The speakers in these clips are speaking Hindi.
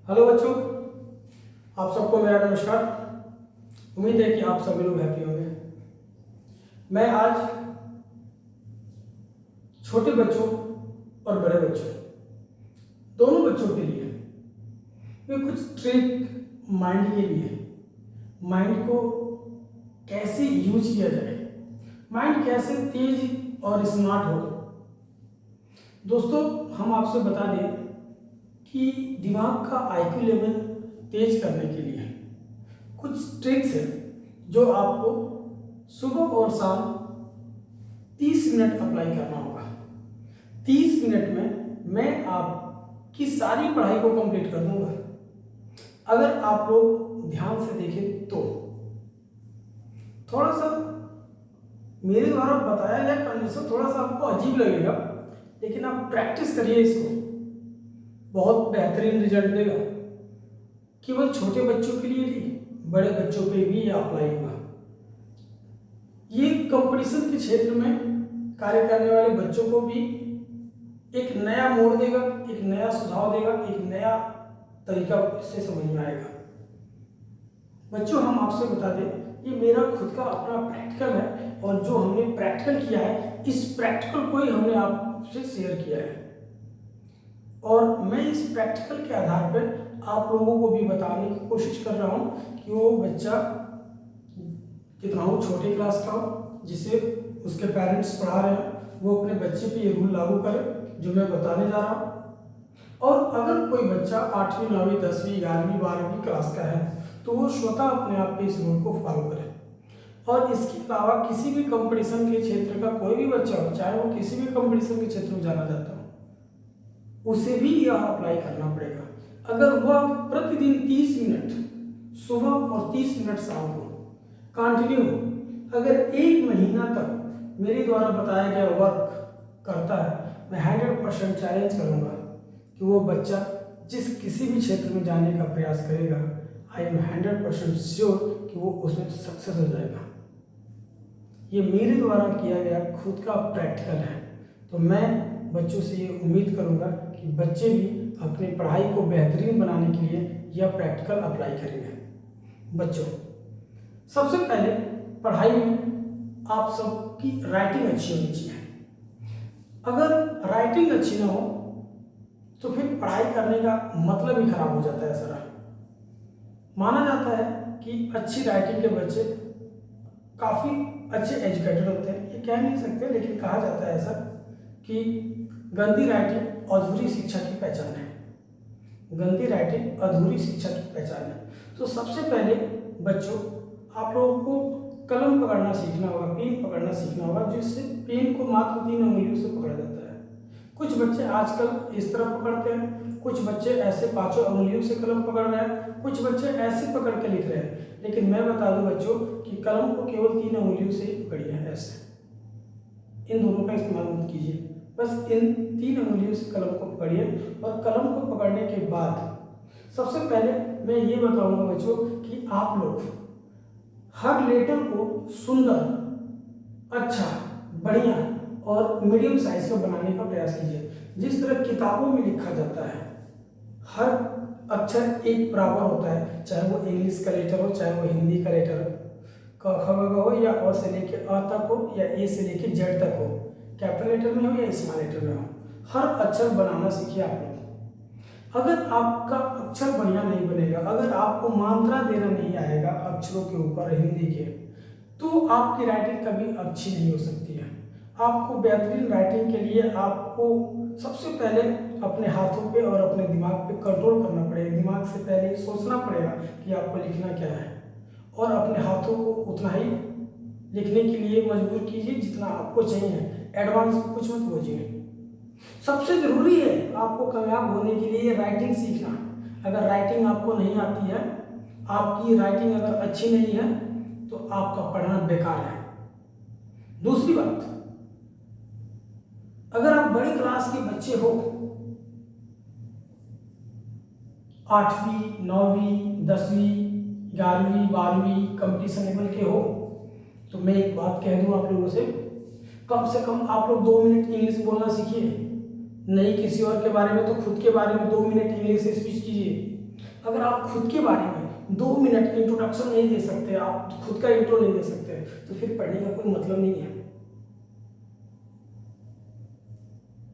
हेलो बच्चों, आप सबको मेरा नमस्कार। उम्मीद है कि आप सभी लोग हैप्पी होंगे। मैं आज छोटे बच्चों और बड़े बच्चों दोनों बच्चों के लिए मैं कुछ ट्रिक माइंड के लिए, माइंड को कैसे यूज किया जाए, माइंड कैसे तेज और स्मार्ट हो। दोस्तों, हम आपसे बता दें कि दिमाग का आईक्यू लेवल तेज करने के लिए कुछ ट्रिक्स हैं जो आपको सुबह और शाम 30 मिनट अप्लाई करना होगा। 30 मिनट में मैं आपकी सारी पढ़ाई को कंप्लीट कर दूंगा। अगर आप लोग ध्यान से देखें तो थोड़ा सा मेरे द्वारा बताया गया कंडीशन थोड़ा सा आपको अजीब लगेगा, लेकिन आप प्रैक्टिस करिए, इसको बहुत बेहतरीन रिजल्ट देगा। केवल छोटे बच्चों के लिए नहीं, बड़े बच्चों पे भी ये अप्लाई होगा। ये कंपटीशन के क्षेत्र में कार्य करने वाले बच्चों को भी एक नया मोड़ देगा, एक नया सुझाव देगा, एक नया तरीका इससे समझ में आएगा। बच्चों, हम आपसे बता दें, ये मेरा खुद का अपना प्रैक्टिकल है और जो हमने प्रैक्टिकल किया है, इस प्रैक्टिकल को ही हमने आपसे शेयर किया है और मैं इस प्रैक्टिकल के आधार पर आप लोगों को भी बताने की कोशिश कर रहा हूँ कि वो बच्चा कितना हो, छोटे क्लास का हो, जिसे उसके पेरेंट्स पढ़ा रहे हैं, वो अपने बच्चे पे ये रूल लागू करे जो मैं बताने जा रहा हूँ। और अगर कोई बच्चा 8वीं 9वीं 10वीं 11वीं 12वीं क्लास का है तो वो स्वतः अपने आप पे इस रूल को फॉलो करे। और इसके अलावा किसी भी कंपटीशन के क्षेत्र का कोई भी बच्चा हो, चाहे वो किसी भी कंपटीशन के क्षेत्र में जाना चाहता हो, उसे भी यह अप्लाई करना पड़ेगा। अगर वह प्रतिदिन 30 मिनट सुबह और 30 मिनट शाम को कंटिन्यू, अगर 1 महीना तक मेरे द्वारा बताया गया वर्क करता है, मैं 100% चैलेंज करूंगा कि वो बच्चा जिस किसी भी क्षेत्र में जाने का प्रयास करेगा, आई एम 100% श्योर कि वो उसमें सक्सेस हो जाएगा। ये मेरे द्वारा किया गया खुद का प्रैक्टिकल है, तो मैं बच्चों से ये उम्मीद करूंगा कि बच्चे भी अपनी पढ़ाई को बेहतरीन बनाने के लिए यह प्रैक्टिकल अप्लाई करेंगे। बच्चों, सबसे पहले पढ़ाई में आप सबकी राइटिंग अच्छी होनी चाहिए। अगर राइटिंग अच्छी ना हो तो फिर पढ़ाई करने का मतलब ही खराब हो जाता है। सर, माना जाता है कि अच्छी राइटिंग के बच्चे काफ़ी अच्छे एजुकेटेड होते हैं। ये कह नहीं सकते, लेकिन कहा जाता है ऐसा कि गंदी राइटिंग अधूरी शिक्षा की पहचान है। गंदी राइटिंग अधूरी शिक्षा की पहचान है। तो सबसे पहले बच्चों, आप लोगों को कलम पकड़ना सीखना होगा, पेन पकड़ना सीखना होगा, जिससे पेन को मात्र 3 उंगलियों से पकड़ा जाता है। कुछ बच्चे आजकल इस तरह पकड़ते हैं, कुछ बच्चे ऐसे 5 उंगलियों से कलम पकड़ रहे हैं, कुछ बच्चे ऐसे पकड़ के लिख रहे हैं। लेकिन मैं बता दूं बच्चों कि कलम को केवल 3 उंगलियों से पकड़िए, ऐसे। इन दोनों का इस्तेमाल मत कीजिए, बस इन 3 उंगलियों से कलम को पकड़िए। और कलम को पकड़ने के बाद सबसे पहले मैं ये बताऊंगा बच्चों कि आप लोग हर लेटर को सुंदर, अच्छा, बढ़िया और मीडियम साइज का बनाने का प्रयास कीजिए। जिस तरह किताबों में लिखा जाता है, हर अक्षर एक बराबर होता है, चाहे वो इंग्लिश का लेटर हो, चाहे वो हिंदी का लेटर हो, क ख ग हो, या अ से लेके अ तक हो, या ए से लेके जेड तक हो, कैपिटल लेटर में हो या स्मॉल लेटर में हो, हर अक्षर बनाना सीखिए आप लोग। अगर आपका अक्षर बढ़िया नहीं बनेगा, अगर आपको मात्रा देना नहीं आएगा अक्षरों के ऊपर हिंदी के, तो आपकी राइटिंग कभी अच्छी नहीं हो सकती है। आपको बेहतरीन राइटिंग के लिए आपको सबसे पहले अपने हाथों पे और अपने दिमाग पे कंट्रोल करना पड़ेगा। दिमाग से पहले सोचना पड़ेगा कि आपको लिखना क्या है, और अपने हाथों को उतना ही लिखने के लिए मजबूर कीजिए जितना आपको चाहिए। एडवांस कुछ मत खोजिए। सबसे जरूरी है आपको कामयाब होने के लिए राइटिंग सीखना। अगर राइटिंग आपको नहीं आती है, आपकी राइटिंग अगर अच्छी नहीं है, तो आपका पढ़ना बेकार है। दूसरी बात, अगर आप बड़ी क्लास के बच्चे हो, 8वीं 9वीं 10वीं 11वीं 12वीं कंपटीशन लेवल के हो, तो मैं एक बात कह दूं आप लोगों से कम आप लोग 2 मिनट इंग्लिश बोलना सीखिए। नहीं किसी और के बारे में तो खुद के बारे में 2 मिनट इंग्लिश स्पीच कीजिए। अगर आप खुद के बारे में 2 मिनट इंट्रोडक्शन नहीं दे सकते, आप खुद का इंट्रो नहीं दे सकते, तो फिर पढ़ने का कोई मतलब नहीं है।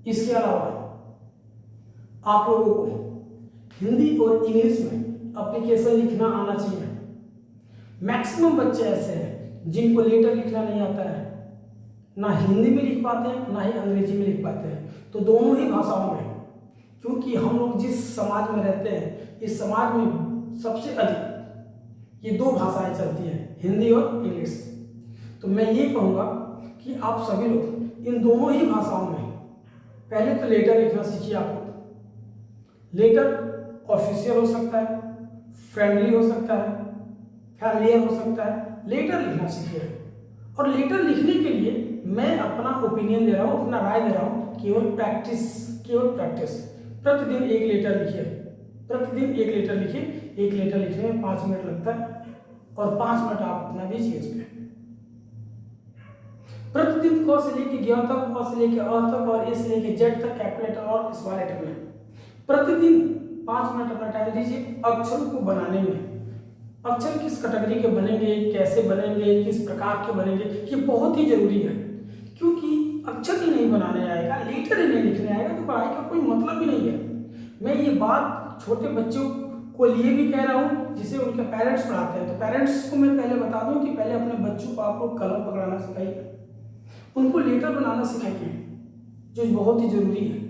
इसके अलावा आप लोगों को हिंदी और इंग्लिश में एप्लीकेशन लिखना आना चाहिए। मैक्सिमम बच्चे ऐसे हैं जिनको लेटर लिखना नहीं आता है, ना हिंदी में लिख पाते हैं ना ही अंग्रेजी में लिख पाते हैं, तो दोनों ही भाषाओं में, क्योंकि हम लोग जिस समाज में रहते हैं इस समाज में सबसे अधिक ये 2 भाषाएं चलती हैं, हिंदी और इंग्लिश। तो मैं ये कहूँगा कि आप सभी लोग इन दोनों ही भाषाओं में पहले तो लेटर लिखना सीखिए। आप लेटर ऑफिशियल हो सकता है, फ्रेंडली हो सकता है, फैमिलियर हो सकता है, लेटर लिखना सीखिए। और लेटर लिखने के लिए मैं अपना ओपिनियन दे रहा हूँ, अपना राय दे रहा हूँ, केवल प्रैक्टिस, केवल प्रैक्टिस। प्रतिदिन एक लेटर लिखिए, प्रतिदिन एक लेटर लिखिए। एक लेटर लिखने में 5 मिनट लगता है और 5 मिनट आप अपना दीजिए इस पर। प्रतिदिन क से लेके ग तक, क से लेके अ तक और ए से लेके जेड तक, कैपिटल और स्मॉल लेटर में प्रतिदिन 5 मिनट अपना टाइम दीजिए अक्षरों को बनाने में। अक्षर किस कैटेगरी के बनेंगे, कैसे बनेंगे, किस प्रकार के बनेंगे, ये बहुत ही जरूरी है। क्योंकि अक्षर ही नहीं बनाने आएगा, लेटर ही नहीं लिखने आएगा, तो पढ़ाई का कोई मतलब ही नहीं है। मैं ये बात छोटे बच्चों को लिए भी कह रहा हूँ जिसे उनके पेरेंट्स पढ़ाते हैं। तो पेरेंट्स को मैं पहले बता दूं कि पहले अपने बच्चों को आप लोग कलम पकड़ाना सिखाइए, उनको लेटर बनाना सिखाइए, जो बहुत ही जरूरी है।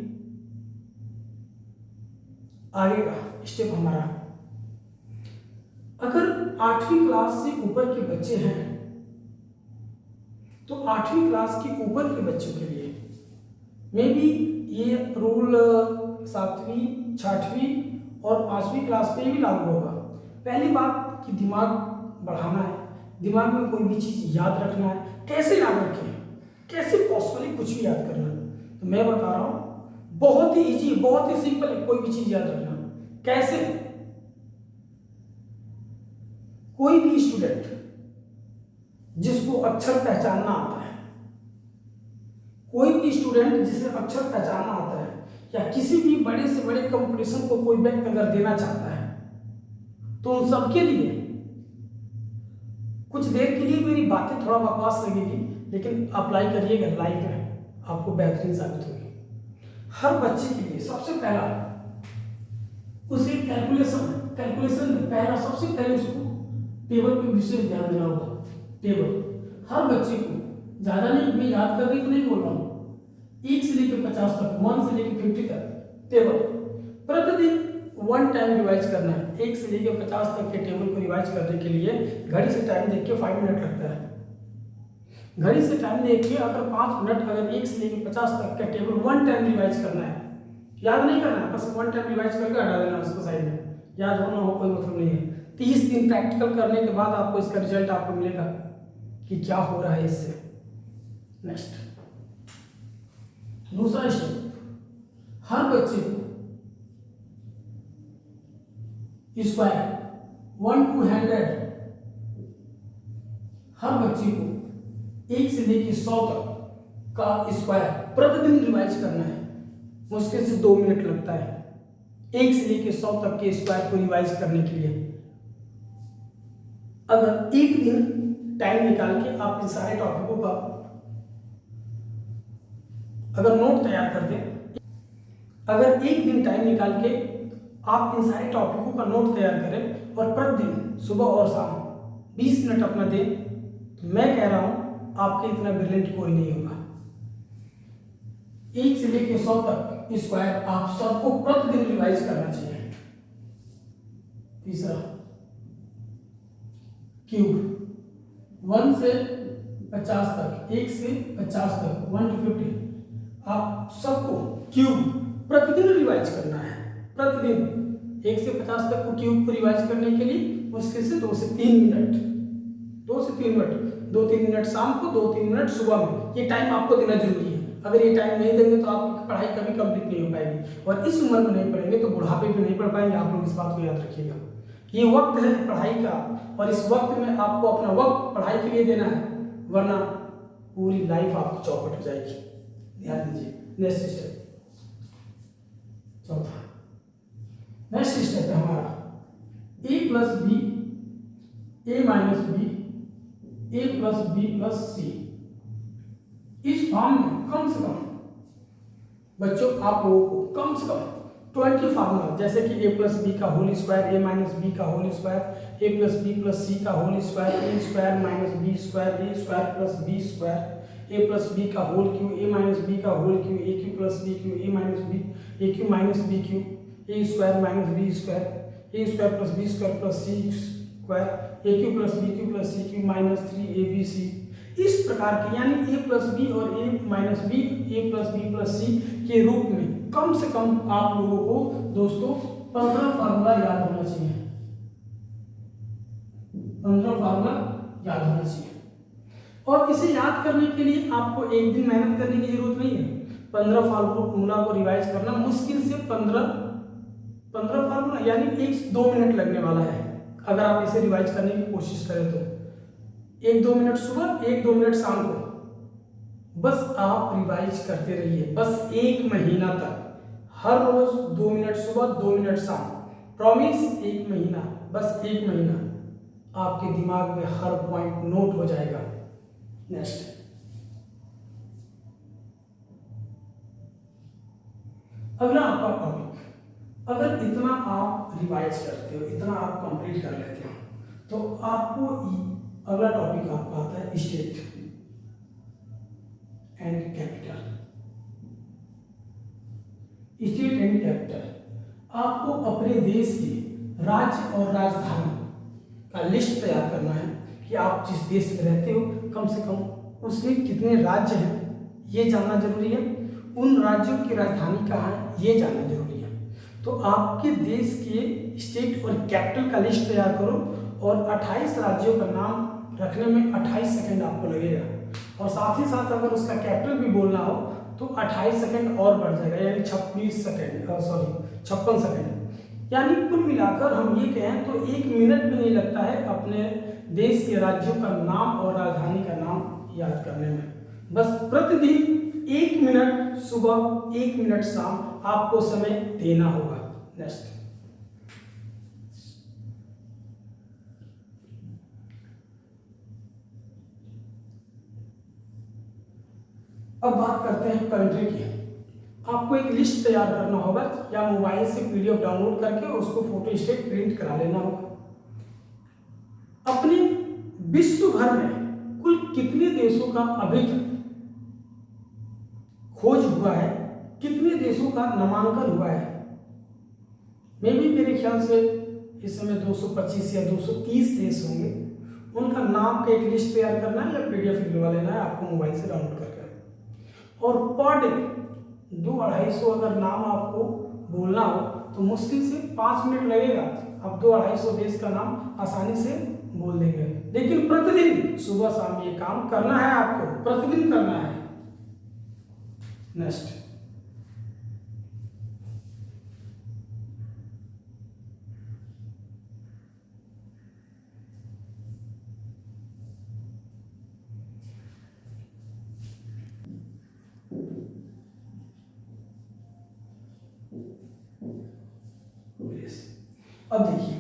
आगे का स्टेप हमारा, अगर 8वीं क्लास से ऊपर के बच्चे हैं तो 8वीं क्लास के ऊपर के बच्चों के लिए मे बी ये रूल 7वीं, 6वीं और 5वीं क्लास पे भी लागू होगा। पहली बात कि दिमाग बढ़ाना है, दिमाग में कोई भी चीज़ याद रखना है। कैसे याद रखें, कैसे पॉसिबली कुछ भी याद करना, तो मैं बता रहा हूँ बहुत ही इजी, बहुत ही सिंपल है कोई भी चीज़ याद रखना। कैसे? कोई भी स्टूडेंट जिसको अक्षर पहचानना आता है, कोई भी स्टूडेंट जिसे अक्षर पहचानना आता है, या किसी भी बड़े से बड़े कंपटीशन को कोई व्यक्ति अगर देना चाहता है, तो उन सबके लिए कुछ देर के लिए मेरी बातें थोड़ा बकवास लगेगी, लेकिन अप्लाई करिएगा लाइफ में, आपको बेहतरीन साबित होगी। हर बच्चे के लिए सबसे पहला उसे कैलकुलेशन में पहला सबसे पहले उसको टेबल पे विशेष ध्यान देना होगा। टेबल हर बच्चे को, ज्यादा नहीं, मैं याद करने को नहीं बोल रहा हूँ, 1 से लेकर 50 तक, 1 से लेकर 50 तक टेबल प्रतिदिन 1 टाइम रिवाइज करना है। 1 से लेकर 50 तक के टेबल को रिवाइज करने के लिए घड़ी से टाइम देख के 5 मिनट लगता है। घड़ी से टाइम देख के अगर 5 मिनट, अगर 1 से लेकर 50 तक का टेबल 1 टाइम रिवाइज करना है, याद नहीं करना है, बस 1 टाइम रिवाइज करके हटा देना उसको साइड में, याद होना हो कोई मतलब नहीं है। 30 दिन प्रैक्टिकल करने के बाद आपको इसका रिजल्ट आपको मिलेगा कि क्या हो रहा है इससे। नेक्स्ट, दूसरा स्टेप, हर बच्चे को स्क्वायर 1 to 100, हर बच्चे को 1 से लेकर 100 तक का स्क्वायर प्रतिदिन रिवाइज करना है। मुश्किल से 2 मिनट लगता है 1 से लेकर 100 तक के स्क्वायर को रिवाइज करने के लिए। अगर एक दिन टाइम निकाल के आप इन सारे टॉपिकों का अगर नोट तैयार कर दें, अगर एक दिन टाइम निकाल के आप इन सारे टॉपिकों का नोट तैयार करें और प्रतिदिन सुबह और शाम 20 मिनट अपना दें, तो मैं कह रहा हूं आपके इतना ब्रिलियंट कोई नहीं होगा। 1 से लेकर 100 तक स्क्वायर आप सबको प्रतिदिन रिवाइज करना चाहिए। तीसरा, क्यूब 1 से 50 तक, 1 से 50 तक, 1 to 50, आप सबको क्यूब प्रतिदिन रिवाइज करना है। प्रतिदिन 1 से 50 तक को क्यूब को रिवाइज करने के लिए मुश्किल से 2 से 3 मिनट, 2 से 3 मिनट, 2-3 मिनट शाम को, 2-3 मिनट सुबह में, ये टाइम आपको देना जरूरी है। अगर ये टाइम नहीं देंगे तो आपकी पढ़ाई कभी कंप्लीट नहीं हो पाएगी, और इस उम्र में नहीं पढ़ेंगे तो बुढ़ापे में नहीं पढ़ पाएंगे। आप लोग इस बात को याद रखिएगा। ये वक्त है पढ़ाई का, और इस वक्त में आपको अपना वक्त पढ़ाई के लिए देना है, वरना पूरी लाइफ आपकी चौपट हो जाएगी। ध्यान दीजिए। नेक्स्ट स्टेप, चौथा नेक्स्ट स्टेप है हमारा ए plus B, A minus b, a plus b plus सी। इस फॉर्म में कम से कम बच्चों आप लोगों को कम से कम 20 फार्मूला, जैसे कि ए प्लस बी का whole square, a minus b का whole square, a plus b plus c का whole square, a square minus b square, a square plus b square, a plus b का whole cube, a minus b का whole cube, a cube plus b cube, a minus b, a cube minus b cube, a square minus b square, a square plus b square plus C square, a cube plus b cube plus c cube minus 3abc। इस प्रकार के यानी ए प्लस बी और a minus b, a plus b plus c के रूप में कम से कम आप लोगों को दोस्तों 15 फार्मूला याद होना चाहिए, 15 फार्मूला याद होना चाहिए। और इसे याद करने के लिए आपको एक दिन मेहनत करने की जरूरत नहीं है। 15 फार्मूला को रिवाइज करना मुश्किल से 15 फार्मूला यानी 1-2 मिनट लगने वाला है। अगर आप इसे रिवाइज करने की कोशिश करें तो 1-2 मिनट सुबह, 1-2 मिनट शाम को, बस आप रिवाइज करते रहिए, बस 1 महीना तक, हर रोज 2 मिनट सुबह, 2 मिनट शाम, प्रॉमिस 1 महीना, बस 1 महीना आपके दिमाग में हर पॉइंट नोट हो जाएगा। नेक्स्ट, अगला आपका टॉपिक, अगर इतना आप रिवाइज करते हो, इतना आप कंप्लीट कर लेते हो, तो आपको अगला टॉपिक आपका आता है state and capital. State and capital, आपको अपने देश के राज्य और राजधानी का लिस्ट तैयार करना है कि आप जिस देश में रहते हो कम से कम उसमें कितने राज्य हैं ये जानना जरूरी है, उन राज्यों की राजधानी कहाँ है ये जानना जरूरी है। तो आपके देश के स्टेट और कैपिटल का लिस्ट तैयार करो और 28 राज्यों का नाम रखने में 28 सेकंड आपको लगेगा, और साथ ही साथ अगर उसका कैपिटल भी बोलना हो तो 28 सेकंड और बढ़ जाएगा, यानी 56 सेकंड। यानी कुल मिलाकर हम ये कहें तो 1 मिनट भी नहीं लगता है अपने देश के राज्यों का नाम और राजधानी का नाम याद करने में। बस प्रतिदिन 1 मिनट सुबह, 1 मिनट शाम आपको समय देना होगा। नेक्स्ट, अब बात करते हैं कंट्री की। आपको एक लिस्ट तैयार करना होगा या मोबाइल से पीडीएफ डाउनलोड करके उसको फोटो स्टेट प्रिंट करा लेना होगा। अपने विश्व भर में कुल कितने देशों का अभी तक खोज हुआ है, कितने देशों का नामांकन हुआ है? मेरे ख्याल से इस समय 225 या 230 देश होंगे। उनका नाम का एक लिस्ट तैयार करना है या पीडीएफ निकलवा लेना है आपको मोबाइल से डाउनलोड करके, और पर डे 200-250 अगर नाम आपको बोलना हो तो मुश्किल से 5 मिनट लगेगा, आप 200-250 देश का नाम आसानी से बोल देंगे। लेकिन प्रतिदिन सुबह शाम ये काम करना है, आपको प्रतिदिन करना है। नेक्स्ट, अब देखिए,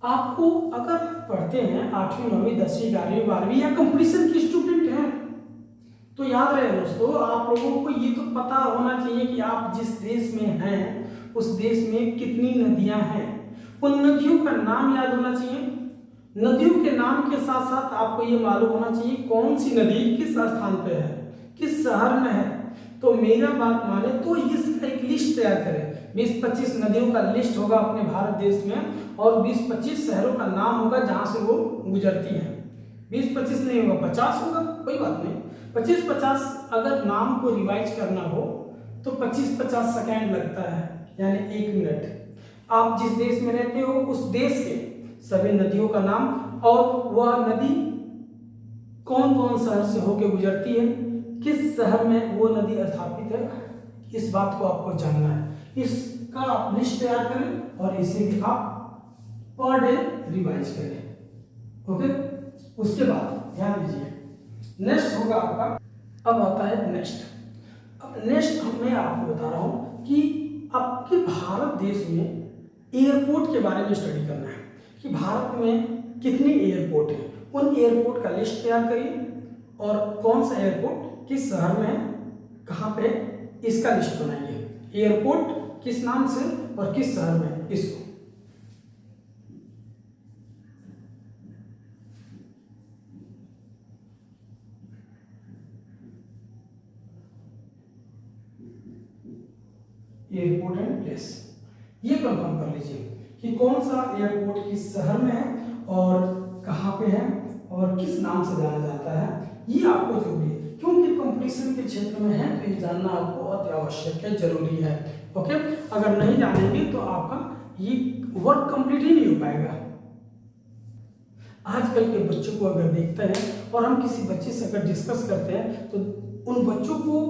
आपको अगर पढ़ते हैं 8वीं 9वीं 10वीं 11वीं 12वीं या कंपटीशन के स्टूडेंट हैं तो याद रहे दोस्तों, आप लोगों को ये तो पता होना चाहिए कि आप जिस देश में हैं उस देश में कितनी नदियां हैं। उन नदियों का नाम याद होना चाहिए। नदियों के नाम के साथ साथ आपको ये मालूम होना चाहिए कौन सी नदी किस स्थान पे है, किस शहर में है। तो मेरा बात माने तो इसका एक लिस्ट तैयार करें। 20-25 नदियों का लिस्ट होगा अपने भारत देश में, और 20-25 शहरों का नाम होगा जहां से वो गुजरती हैं। 20-25 नहीं होगा, 50 होगा, कोई बात नहीं। 25-50 अगर नाम को रिवाइज करना हो तो 25-50 सेकेंड लगता है, यानी 1 मिनट। आप जिस देश में रहते हो उस देश के सभी नदियों का नाम और वह नदी कौन कौन शहर से होकर गुजरती है, किस शहर में वो नदी स्थापित है, इस बात को आपको जानना है। इसका आप लिस्ट तैयार करें और इसे भी आप पर डे रिवाइज करें। ओके, उसके बाद ध्यान दीजिए, नेक्स्ट होगा आपका, अब आता है नेक्स्ट। अब नेक्स्ट मैं आपको बता रहा हूं कि आपके भारत देश में एयरपोर्ट के बारे में स्टडी करना है। कि भारत में कितने एयरपोर्ट हैं, उन एयरपोर्ट का लिस्ट तैयार करिए और कौन सा एयरपोर्ट किस शहर में है, कहाँ पे, इसका लिस्ट बनाइए। एयरपोर्ट किस नाम से और किस शहर में, इसको। एयरपोर्ट एंड प्लेस, ये कंफर्म कर लीजिए कि कौन सा एयरपोर्ट किस शहर में है और कहाँ पे है और किस नाम से जाना जाता है। ये आपको जरूरी है, क्योंकि कंपटीशन के क्षेत्र में है तो ये जानना आपको अति आवश्यक है, जरूरी है। ओके, अगर नहीं जानेंगे तो आपका ये वर्क कंप्लीट ही नहीं हो पाएगा। आजकल के बच्चों को अगर देखते हैं और हम किसी बच्चे से अगर डिस्कस करते हैं तो उन बच्चों को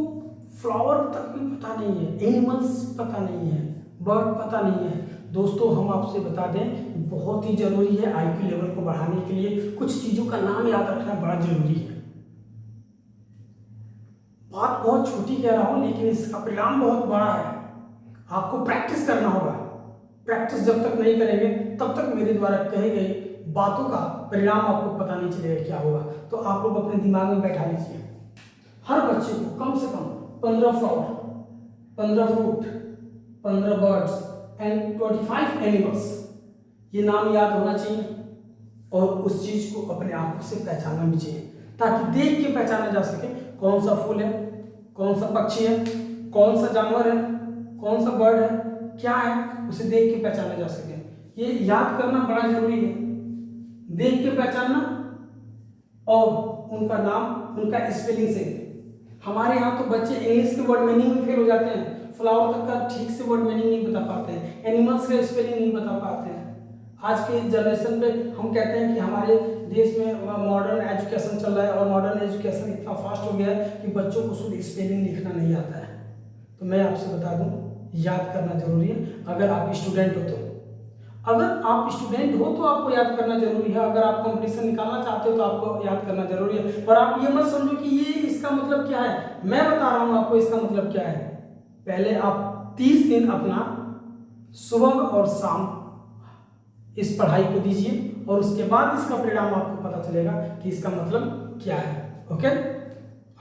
फ्लावर तक भी पता नहीं है, एनिमल्स पता नहीं है, बर्ड पता नहीं है। दोस्तों हम आपसे बता दें, बहुत ही जरूरी है आईक्यू लेवल को बढ़ाने के लिए कुछ चीज़ों का नाम याद रखना बड़ा जरूरी है। बात बहुत छोटी कह रहा हूँ लेकिन इसका परिणाम बहुत बड़ा है। आपको प्रैक्टिस करना होगा। प्रैक्टिस जब तक नहीं करेंगे तब तक मेरे द्वारा कही गई बातों का परिणाम आपको पता नहीं चलेगा क्या होगा। तो आप लोग अपने दिमाग में बैठा लीजिए, हर बच्चे को कम से कम 15 flower, 15 fruit, 15 birds and 25 animals, ये नाम याद होना चाहिए और उस चीज को अपने आंखों से पहचानना भी चाहिए, ताकि देख के पहचाना जा सके कौन सा फूल है, कौन सा पक्षी है, कौन सा जानवर है, कौन सा बर्ड है, क्या है, उसे देख के पहचाना जा सके। ये याद करना बड़ा जरूरी है, देख के पहचानना और उनका नाम, उनका स्पेलिंग से। हमारे यहाँ तो बच्चे इंग्लिश के वर्ड मीनिंग में फेल हो जाते हैं, फ्लावर तक का ठीक से वर्ड मीनिंग नहीं बता पाते हैं, एनिमल्स का स्पेलिंग नहीं बता पाते हैं। आज के जनरेशन पे हम कहते हैं कि हमारे देश में मॉडर्न एजुकेशन चल रहा है और मॉडर्न एजुकेशन इतना फास्ट हो गया है कि बच्चों को शुद्ध स्पेलिंग लिखना नहीं आता है। तो मैं आपसे बता दूं, याद करना जरूरी है। अगर आप स्टूडेंट हो तो, अगर आप स्टूडेंट हो तो आपको याद करना जरूरी है। अगर आप कंपटीशन निकालना चाहते हो तो आपको याद करना जरूरी है। और आप ये मत समझो कि ये इसका मतलब क्या है, मैं बता रहा हूँ आपको इसका मतलब क्या है। पहले आप 30 दिन अपना सुबह और शाम इस पढ़ाई को दीजिए और उसके बाद इसका परिणाम आपको पता चलेगा कि इसका मतलब क्या है। ओके,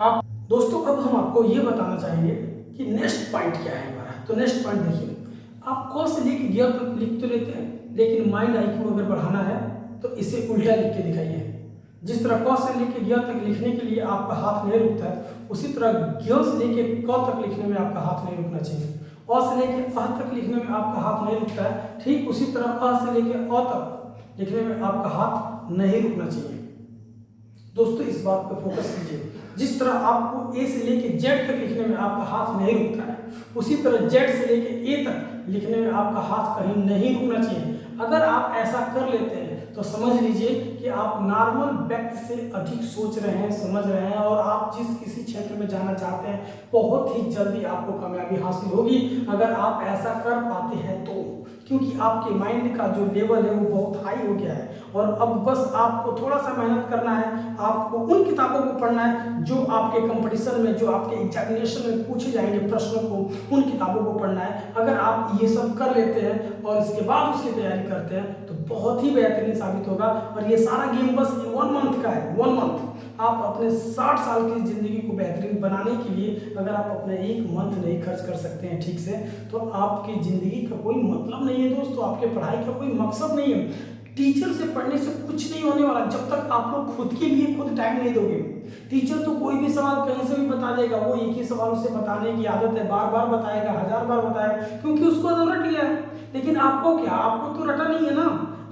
आप दोस्तों अब हम आपको ये बताना चाहेंगे कि नेक्स्ट पॉइंट क्या है हमारा। तो नेक्स्ट पॉइंट देखिए, आप क से लेके ग तक लिख तो लेते हैं, लेकिन माइंड आईक्यू अगर बढ़ाना है तो इसे उल्टा लिख के दिखाइए। जिस तरह क से लेके ग तक लिखने के लिए आपका हाथ नहीं रुकता है, उसी तरह ग से लेके क तक लिखने में आपका हाथ नहीं रुकना चाहिए। अ से लेके अ तक लिखने में आपका हाथ नहीं रुकता है, ठीक उसी तरह अ से लेके अ तक लिखने में आपका हाथ नहीं रुकना चाहिए। दोस्तों इस बात पर फोकस कीजिए। जिस तरह आपको ए से लेके जेड तक लिखने में आपका हाथ नहीं रुकता है, उसी तरह जेड से लेके ए तक लिखने में आपका हाथ कहीं नहीं रुकना चाहिए। अगर आप ऐसा कर लेते हैं तो समझ लीजिए कि आप नॉर्मल व्यक्ति से अधिक सोच रहे हैं, समझ रहे हैं और आप जिस किसी क्षेत्र में जाना चाहते हैं बहुत ही जल्दी आपको कामयाबी हासिल होगी अगर आप ऐसा कर पाते हैं तो। क्योंकि आपके माइंड का जो लेवल है वो बहुत हाई हो गया है और अब बस आपको थोड़ा सा मेहनत करना है। आपको उन किताबों को पढ़ना है जो आपके कंपटीशन में, जो आपके एग्जामिनेशन में पूछे जाएंगे प्रश्नों को, उन किताबों को पढ़ना है। अगर आप ये सब कर लेते हैं और इसके बाद उसकी तैयारी करते हैं तो बहुत ही बेहतरीन साबित होगा। और ये सारा गेम बस 1 मंथ का है, 1 मंथ। आप अपने 60 साल की जिंदगी को बेहतरीन बनाने के लिए अगर आप अपने 1 मंथ नहीं खर्च कर सकते हैं ठीक से, तो आपकी जिंदगी का कोई मतलब नहीं है दोस्तों, आपके पढ़ाई का कोई मकसद नहीं है। टीचर से पढ़ने से कुछ नहीं होने वाला जब तक आप लोग खुद के लिए खुद टाइम नहीं दोगे। टीचर तो कोई भी सवाल कहीं से भी बता देगा, वो एक ही सवाल उसे बताने की आदत है, बार बार बताएगा, 1000 बार बताएगा, क्योंकि उसको तो रट गया है। लेकिन आपको क्या, आपको तो रटा नहीं है ना,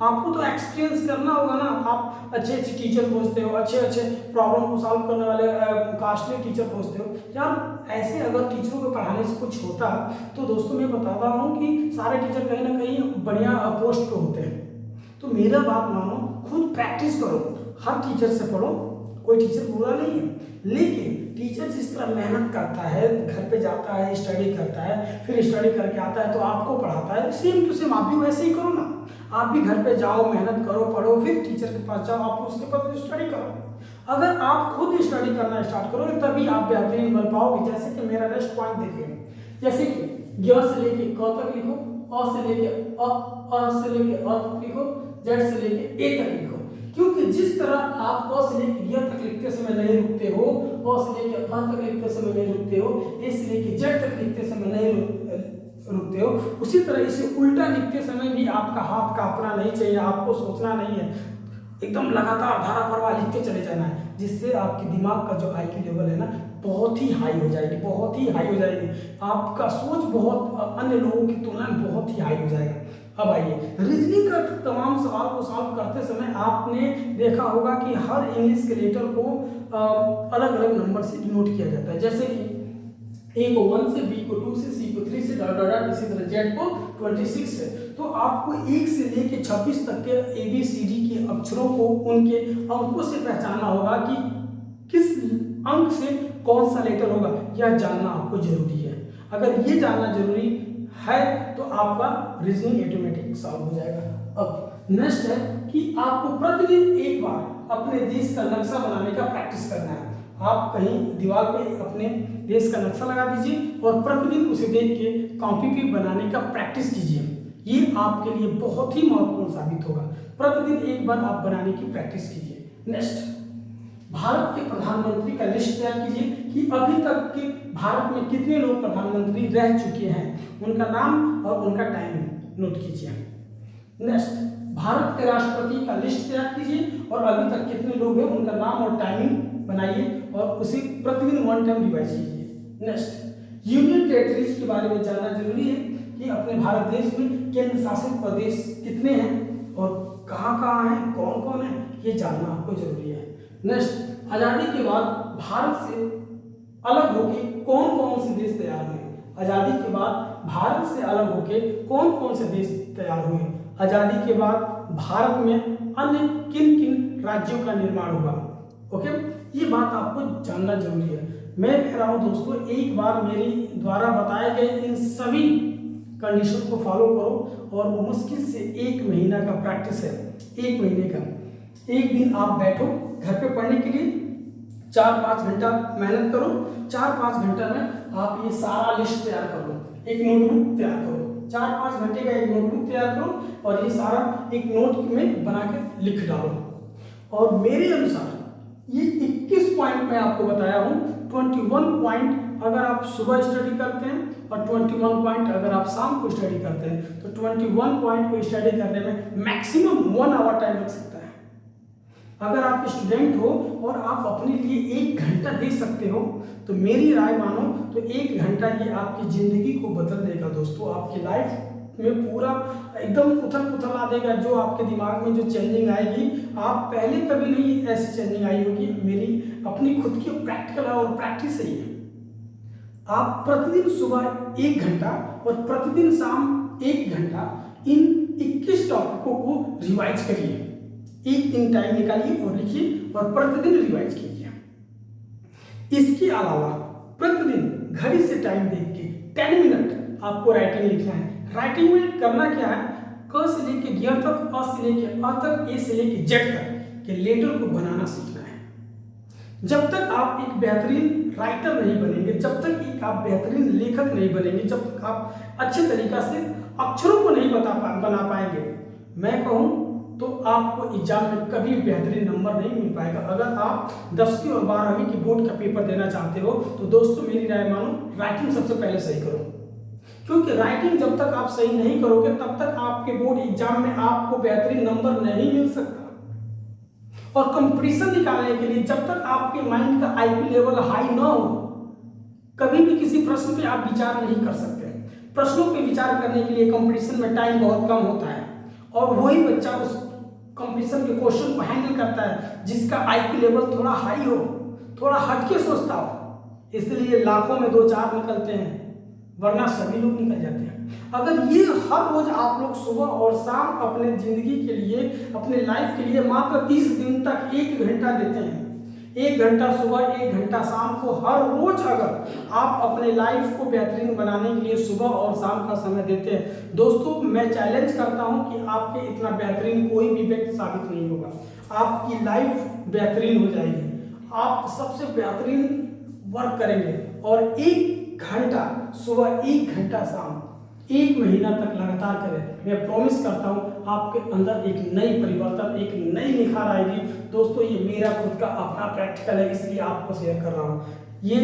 आपको तो एक्सपीरियंस करना होगा ना। आप अच्छे अच्छे टीचर खोजते हो, अच्छे अच्छे प्रॉब्लम को सॉल्व करने वाले कॉस्टली टीचर खोजते हो यार। ऐसे अगर टीचरों को पढ़ाने से कुछ होता तो दोस्तों मैं बताता हूँ कि सारे टीचर कहीं ना कहीं बढ़िया पोस्ट पे होते हैं। तो मेरा बात मानो, खुद प्रैक्टिस करो, हर टीचर से पढ़ो, कोई टीचर बुरा नहीं है, लेकिन टीचर जिस तरह मेहनत करता है, घर पे जाता है, स्टडी करता है, फिर स्टडी करके आता है तो आपको पढ़ाता है, सेम टू सेम आप भी वैसे ही करो ना। आप भी घर पे जाओ, मेहनत करो, पढ़ो, फिर टीचर के पास जाओ, आप उसके पास स्टडी करो। अगर आप खुद स्टडी करना स्टार्ट करोगे तभी आप बेहतरीन बन पाओगे। जैसे कि मेरा नेक्स्ट पॉइंट देखिए, जैसे कि ग से लेके क तक लिखो अ से लेके अ तक लिखो, जेड से लेके ए तक लिखो, क्योंकि जिस तरह आप क से लेके य तक लिखते समय नहीं रुकते हो, अ से लेके अ तक लिखते समय नहीं रुकते हो, ए से लेके जेड तक लिखते समय नहीं रुकते हो, उसी तरह इसे उल्टा लिखते समय भी आपका हाथ कांपना नहीं चाहिए, आपको सोचना नहीं है, एकदम लगातार धारा प्रवाह लिखते चले जाना है, जिससे आपके दिमाग का जो IQ लेवल है ना बहुत ही हाई हो जाएगी, बहुत ही हाई हो जाएगी, आपका सोच बहुत अन्य लोगों की तुलना में बहुत ही हाई हो जाएगा। अब आइए, रीजनिंग का तमाम सवाल को सॉल्व करते समय आपने देखा होगा कि हर इंग्लिश के लेटर को अलग अलग नंबर से डिनोट किया जाता है, जैसे कि A को 1 से, B को 2 से, C को 3 से, डॉट डॉट डॉट, इसी तरह Z को 26 है। तो आपको 1 से लेके 26 तक के ABCD के अक्षरों को उनके अंकों से पहचानना होगा कि किस अंक से कौन सा लेटर होगा, यह जानना आपको जरूरी है। अगर ये जानना जरूरी है तो आपका रीजनिंग ऑटोमेटिक सॉल्व हो जाएगा। अब नेक्स्ट है कि आपको प्रतिदिन एक बार अपने देश का नक्शा बनाने का प्रैक्टिस करना है। आप कहीं दीवार पे अपने देश का नक्शा लगा दीजिए और प्रतिदिन उसे देख के कॉपी पे बनाने का प्रैक्टिस कीजिए, ये आपके लिए बहुत ही महत्वपूर्ण साबित होगा। प्रतिदिन एक बार आप बनाने की प्रैक्टिस कीजिए। नेक्स्ट, भारत के प्रधानमंत्री का लिस्ट तैयार कीजिए कि अभी तक के भारत में कितने लोग प्रधानमंत्री रह चुके हैं, उनका नाम और उनका टाइम नोट कीजिए। नेक्स्ट, भारत के राष्ट्रपति का लिस्ट तैयार कीजिए और अभी तक कितने लोग हैं उनका नाम और टाइमिंग बनाइए और उसे प्रतिदिन 1 टाइम रिवाइज कीजिए। नेक्स्ट, यूनियन टेरिटरीज के बारे में जानना जरूरी है कि अपने भारत देश में केंद्र शासित प्रदेश कितने हैं और कहाँ कहाँ हैं, कौन कौन है, ये जानना आपको जरूरी है। नेक्स्ट, आज़ादी के बाद भारत से अलग होके कौन कौन से देश तैयार हुए, आज़ादी के बाद भारत से अलग होके कौन कौन से देश तैयार हुए, आज़ादी के बाद भारत में अन्य किन किन राज्यों का निर्माण हुआ। ओके, ये बात आपको जानना जरूरी है। मैं कह रहा हूँ दोस्तों, एक बार मेरे द्वारा बताए गए इन सभी कंडीशन को फॉलो करो और वो मुश्किल से 1 महीना का प्रैक्टिस है, 1 महीने का। एक दिन आप बैठो घर पे पढ़ने के लिए, 4-5 घंटा मेहनत करो, 4-5 घंटा में आप ये सारा लिस्ट तैयार कर लो, एक नोटबुक तैयार करो, 4-5 घंटे का एक नोटबुक तैयार करो और ये सारा एक नोट में बना के लिख डालो। और मेरे अनुसार ये 21 पॉइंट मैं आपको बताया हूँ, 21 पॉइंट अगर आप सुबह स्टडी करते हैं और 21 पॉइंट अगर आप शाम को स्टडी करते हैं तो 21 पॉइंट को स्टडी करने में मैक्सिमम 1 आवर टाइम लग सकता है। अगर आप स्टूडेंट हो और आप अपने लिए 1 घंटा दे सकते हो तो मेरी राय मानो तो 1 घंटा ये आपकी जिंदगी को बदल देगा दोस्तों, आपकी लाइफ में पूरा एकदम उथल पुथल आ देगा। जो आपके दिमाग में जो चेंजिंग आएगी, आप पहले कभी नहीं ऐसी चेंजिंग आई होगी, मेरी अपनी खुद की प्रैक्टिकल और प्रैक्टिस ही है। आप प्रतिदिन सुबह 1 घंटा और प्रतिदिन शाम 1 घंटा इन 21 टॉपिकों को रिवाइज करिए, एक दिन टाइम निकालिए और लिखिए और प्रतिदिन रिवाइज कीजिए। इसके अलावा प्रतिदिन घड़ी से टाइम देख के 10 मिनट आपको राइटिंग लिखना है। राइटिंग में करना क्या है, क से लेके ग तक, अ से लेके अ तक, ए से लेके जेड तक के लेटर को बनाना सीखना है। जब तक आप एक बेहतरीन राइटर नहीं बनेंगे, जब तक एक आप बेहतरीन लेखक नहीं बनेंगे, जब तक आप अच्छे तरीका से अक्षरों को नहीं बना पाएंगे, मैं कहूँ तो आपको एग्जाम में कभी बेहतरीन नंबर नहीं मिल पाएगा। अगर आप 10वीं और 12वीं की बोर्ड का पेपर देना चाहते हो तो दोस्तों मेरी राय मानो, राइटिंग सबसे पहले सही करो, क्योंकि राइटिंग जब तक आप सही नहीं करोगे तब तक आपके बोर्ड एग्जाम में आपको बेहतरीन नंबर नहीं मिल सकता। और कंपटीशन निकालने के लिए जब तक आपके माइंड का IQ लेवल हाई ना हो, कभी भी किसी प्रश्न पे आप विचार नहीं कर सकते। प्रश्नों पे विचार करने के लिए कंपटीशन में टाइम बहुत कम होता है और वही बच्चा उस कंपटीशन के क्वेश्चन को हैंडल करता है जिसका IQ लेवल थोड़ा हाई हो, थोड़ा हटके सोचता हो। इसलिए लाखों में 2-4 निकलते हैं, वरना सभी लोग निकल जाते हैं। अगर ये हर रोज आप लोग सुबह और शाम अपने जिंदगी के लिए, अपने लाइफ के लिए मात्र 30 दिन तक 1 घंटा देते हैं, 1 घंटा सुबह 1 घंटा शाम को हर रोज अगर आप अपने लाइफ को बेहतरीन बनाने के लिए सुबह और शाम का समय देते हैं, दोस्तों मैं चैलेंज करता हूं कि आपके इतना बेहतरीन कोई भी व्यक्ति साबित नहीं होगा। आपकी लाइफ बेहतरीन हो जाएगी, आप सबसे बेहतरीन वर्क करेंगे और 1 घंटा सुबह 1 घंटा शाम 1 महीना तक लगातार करें। मैं प्रॉमिस करता हूँ आपके अंदर एक नई परिवर्तन, एक नई निखार आएगी। दोस्तों ये मेरा खुद का अपना प्रैक्टिकल है, इसलिए आपको शेयर कर रहा हूँ। ये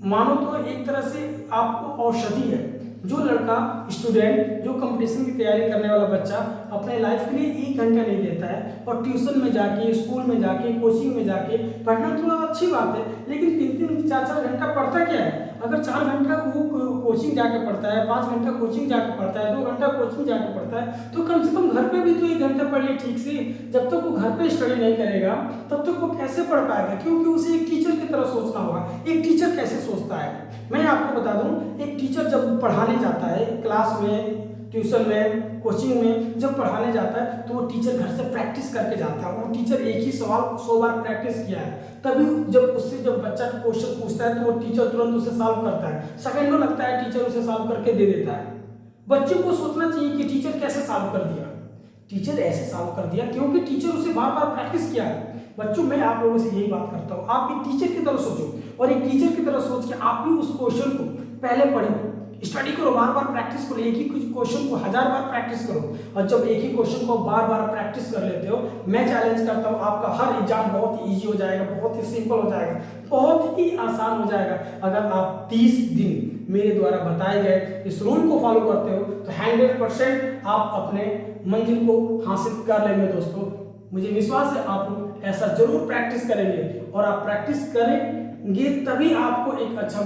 मानो तो एक तरह से आपको औषधि है। जो लड़का स्टूडेंट, जो कंपटीशन की तैयारी करने वाला बच्चा अपने लाइफ के लिए 1 घंटा नहीं देता है और ट्यूशन में जाके, स्कूल में जाके, कोचिंग में जाके पढ़ना तो अच्छी बात है, लेकिन 3-3 4-4 घंटा पढ़ता क्या है? अगर 4 घंटा वो कोचिंग जाके पढ़ता है, 5 घंटा कोचिंग जाके पढ़ता है, 2 घंटा कोचिंग जाके पढ़ता है, तो कम से कम घर पे भी तो 1 घंटा पढ़ ले ठीक से। जब तक वो घर पे स्टडी नहीं करेगा तब तक वो कैसे पढ़ पाएगा? क्योंकि उसे एक टीचर की तरह सोचना होगा। एक टीचर कैसे सोचता है मैं आपको बता दूं, एक टीचर जब पढ़ाने जाता है क्लास में, ट्यूशन में, कोचिंग में जब पढ़ाने जाता है तो वो टीचर घर से प्रैक्टिस करके जाता है। वो टीचर एक ही सवाल 100 बार प्रैक्टिस किया है, तभी जब बच्चा क्वेश्चन पूछता है तो वो टीचर तुरंत उसे सॉल्व करता है। सेकंडों लगता है, टीचर उसे सॉल्व करके दे देता है। बच्चे को सोचना चाहिए कि टीचर कैसे सॉल्व कर दिया, टीचर ऐसे सॉल्व कर दिया क्योंकि टीचर उसे बार बार प्रैक्टिस किया है। बच्चों मैं आप लोगों से यही बात करता हूँ, आप एक टीचर की तरह सोचो और एक टीचर की तरह सोच के आप भी उस क्वेश्चन को पहले पढ़ो, स्टडी करो, बार बार प्रैक्टिस करो। एक ही क्वेश्चन को 1000 बार प्रैक्टिस करो और जब एक ही क्वेश्चन को बार बार प्रैक्टिस कर लेते हो, मैं चैलेंज करता हूँ आपका हर एग्जाम बहुत ही ईजी हो जाएगा, बहुत ही सिंपल हो जाएगा, बहुत ही आसान हो जाएगा। अगर आप 30 दिन मेरे द्वारा बताए गए इस रूल को फॉलो करते हो तो 100% आप अपने मंजिल को हासिल कर लेंगे। दोस्तों मुझे विश्वास है आप लोग ऐसा जरूर प्रैक्टिस करेंगे और आप प्रैक्टिस करेंगे तभी आपको एक अच्छा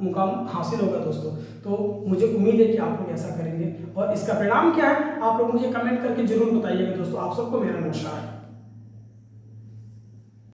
मुकाम हासिल होगा। दोस्तों तो मुझे उम्मीद है कि आप लोग ऐसा करेंगे और इसका परिणाम क्या है आप लोग मुझे कमेंट करके जरूर बताइएगा। दोस्तों आप सबको मेरा नमस्कार।